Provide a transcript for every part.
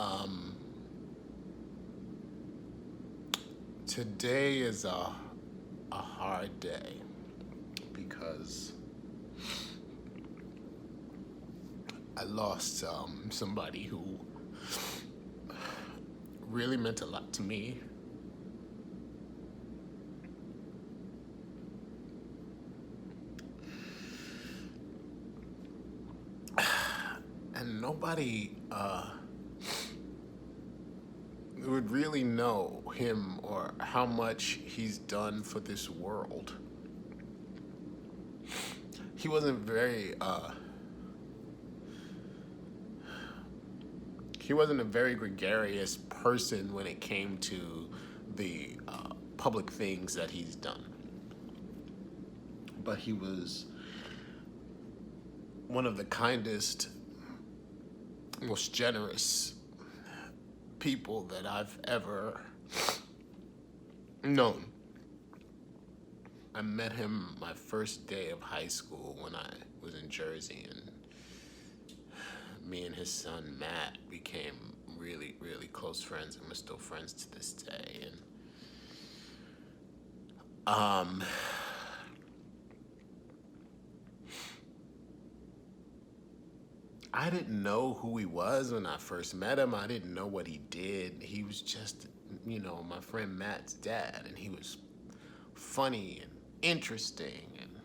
Um, Today is a hard day because I lost somebody who really meant a lot to me. And nobody would really know him or how much he's done for this world. He wasn't very he wasn't a very gregarious person when it came to the public things that he's done. But he was one of the kindest, most generous people that I've ever known. I met him my first day of high school when I was in Jersey, and me and his son Matt became really, really close friends, and we're still friends to this day. And I didn't know who he was when I first met him. I didn't know what he did. He was just, my friend Matt's dad, and he was funny and interesting and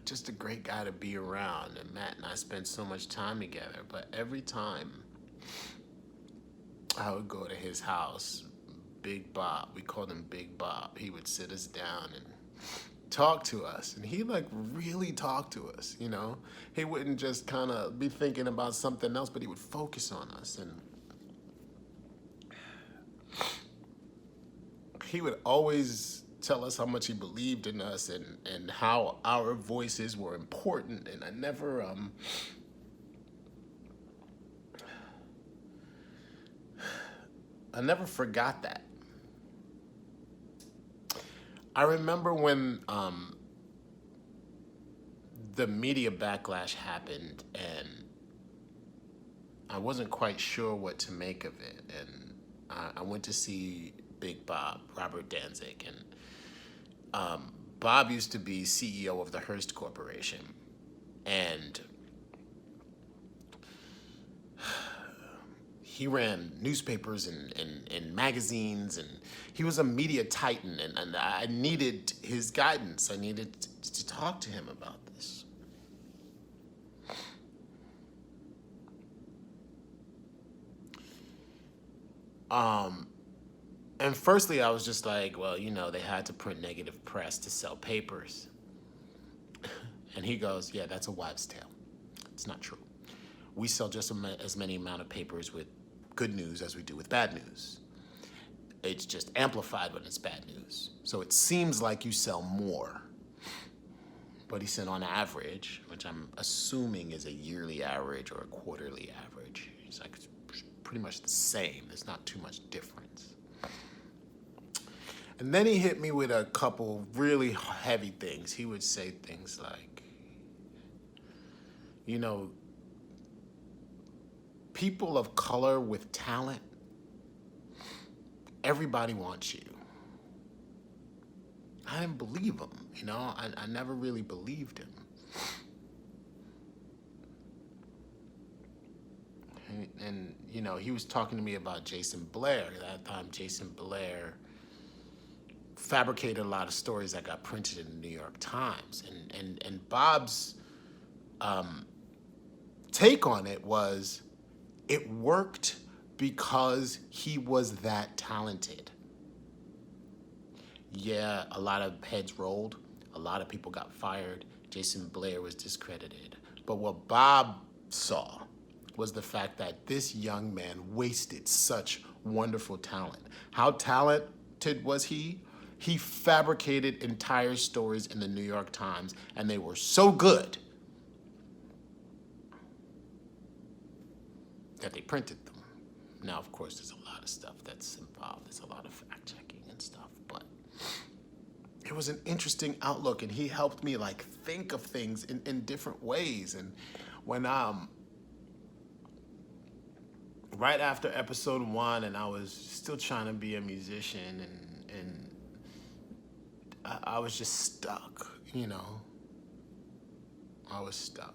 just a great guy to be around. And Matt and I spent so much time together, but every time I would go to his house, Big Bob, we called him Big Bob, he would sit us down and talk to us, and he really talked to us. He wouldn't just kind of be thinking about something else, but he would focus on us. And he would always tell us how much he believed in us and how our voices were important. And I never forgot that. I remember when the media backlash happened, and I wasn't quite sure what to make of it. And I went to see Big Bob, Robert Danzig, and Bob used to be CEO of the Hearst Corporation, and he ran newspapers and magazines, and he was a media titan, and I needed his guidance. I needed to talk to him about this. And firstly, I was just like, well, they had to print negative press to sell papers. And he goes, yeah, that's a wives' tale. It's not true. We sell just as many amount of papers with good news as we do with bad news. It's just amplified when it's bad news. So it seems like you sell more. But he said on average, which I'm assuming is a yearly average or a quarterly average, it's like it's pretty much the same. There's not too much difference. And then he hit me with a couple really heavy things. He would say things like, people of color with talent, everybody wants you. I didn't believe him, I never really believed him. And he was talking to me about Jason Blair. At that time, Jason Blair fabricated a lot of stories that got printed in the New York Times. And Bob's take on it was, it worked because he was that talented. Yeah, a lot of heads rolled. A lot of people got fired. Jason Blair was discredited. But what Bob saw was the fact that this young man wasted such wonderful talent. How talented was he? He fabricated entire stories in the New York Times, and they were so good that they printed them. Now, of course, there's a lot of stuff that's involved. There's a lot of fact-checking and stuff, but it was an interesting outlook, and he helped me think of things in different ways. And when right after episode 1, and I was still trying to be a musician, and I was just stuck, you know. I was stuck.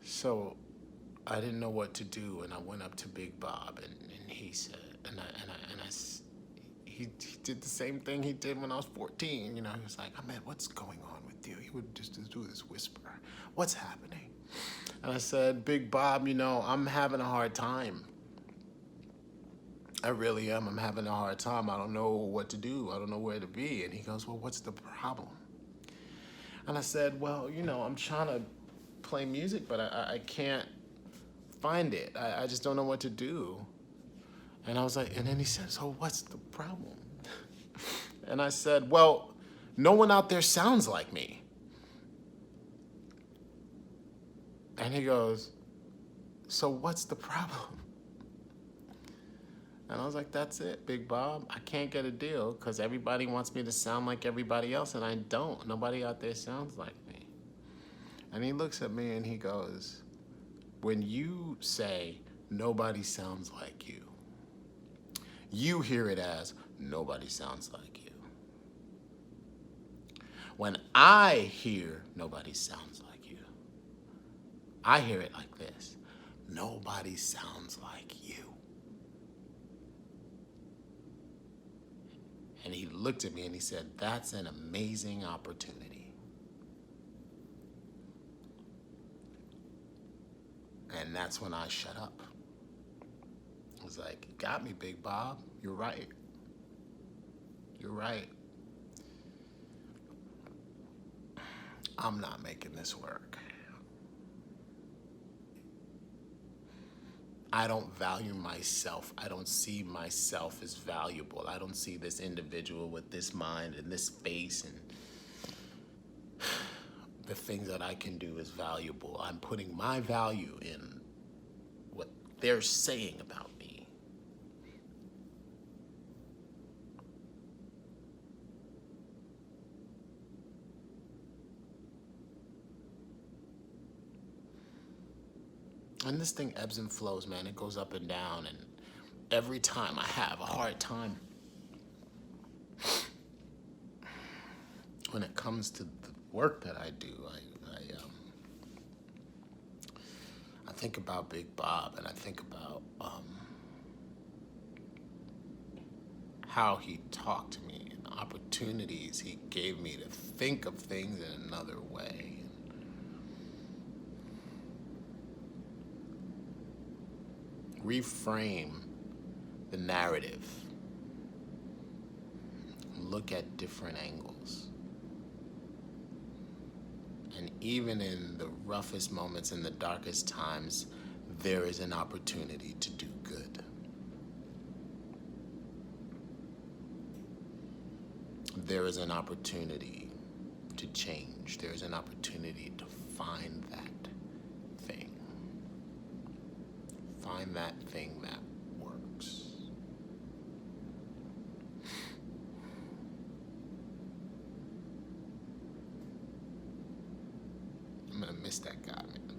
So I didn't know what to do, and I went up to Big Bob, and he said, he did the same thing he did when I was 14. You know, he was like, Ahmed, what's going on with you? He would just do this whisper. What's happening? And I said, Big Bob, you know, I'm having a hard time. I really am. I'm having a hard time. I don't know what to do. I don't know where to be. And he goes, well, what's the problem? And I said, well, you know, I'm trying to play music, but I can't find it. I just don't know what to do. And I was like, and then he said, so what's the problem? And I said, well, no one out there sounds like me. And he goes, so what's the problem? And I was like, that's it, Big Bob. I can't get a deal because everybody wants me to sound like everybody else, and I don't. Nobody out there sounds like me. And he looks at me and he goes, when you say nobody sounds like you, you hear it as nobody sounds like you. When I hear nobody sounds like you, I hear it like this: nobody sounds like you. And he looked at me and he said, that's an amazing opportunity. And that's when I shut up. I was like, you got me, Big Bob. You're right. You're right. I'm not making this work. I don't value myself. I don't see myself as valuable. I don't see this individual with this mind and this face and the things that I can do as valuable. I'm putting my value in what they're saying about me. And this thing ebbs and flows, man. It goes up and down. And every time I have a hard time when it comes to the work that I do. I think about Big Bob, and I think about how he talked to me and the opportunities he gave me to think of things in another way. Reframe the narrative. Look at different angles. And even in the roughest moments, in the darkest times, there is an opportunity to do good. There is an opportunity to change. There is an opportunity to find that thing. Find that thing that works. I'm gonna miss that guy, man.